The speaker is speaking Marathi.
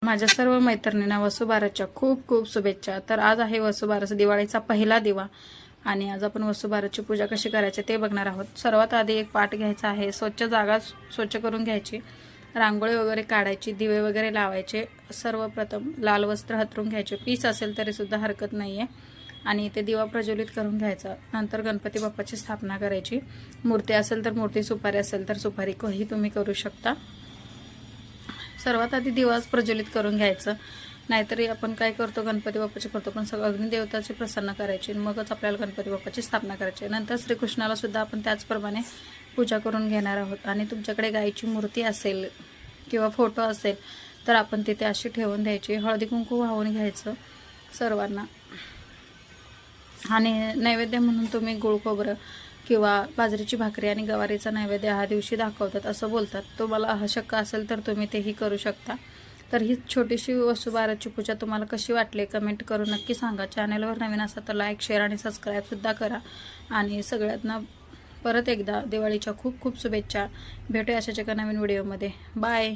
माझ्या सर्व मैत्रिणींना वसुबारसच्या खूप खूप शुभेच्छा। तर आज आहे वसुबारस, दिवाळीचा पहिला दिवा, आणि आज आपण वसुबारसची पूजा कशी करायची ते बघणार आहोत। सर्वात आधी एक पाट घ्यायचा आहे, स्वच्छ जागा स्वच्छ करून घ्यायची, रांगोळी वगैरे काढायची, दिवे वगैरे लावायचे। सर्वप्रथम लाल वस्त्र हतरून घ्यायचे, पीस असेल तरी सुद्धा हरकत नाहीये, आणि ते दिवा प्रज्वलित करून घ्यायचा। नंतर गणपती बाप्पाची स्थापना करायची, मूर्ती असेल तर मूर्ती, सुपारी असेल तर सुपारी, काही तुम्ही करू शकता। सर्वात आधी दिवाच प्रज्वलित करून घ्यायचं, नाहीतरी आपण काय करतो गणपती बाप्पाची करतो, पण सगळं अग्निदेवताची प्रसन्न करायची, मगच आपल्याला गणपती बाप्पाची स्थापना करायची। नंतर श्रीकृष्णाला सुद्धा आपण त्याचप्रमाणे पूजा करून घेणार आहोत। आणि तुमच्याकडे गायीची मूर्ती असेल किंवा फोटो असेल तर आपण तिथे अशी ठेवून द्यायची, हळदी कुंकू वाहून घ्यायचं सर्वांना। आणि नैवेद्य म्हणून तुम्ही गुळ खोबरं किंवा बाजरीची भाकरी आणि गवारीचा नैवेद्य हा दिवशी दाखवतात असं बोलतात। तुम्हाला शक्य असेल तर तुम्ही तेही करू शकता। तर ही छोटीशी वसुबारसची पूजा तुम्हाला कशी वाटली कमेंट करून नक्की सांगा। चॅनलवर नवीन असाल तर लाईक, शेअर आणि सबस्क्राईबसुद्धा करा। आणि सगळ्यांना परत एकदा दिवाळीच्या खूप खूप शुभेच्छा। भेटूया अशाच एका नवीन व्हिडिओमध्ये। बाय।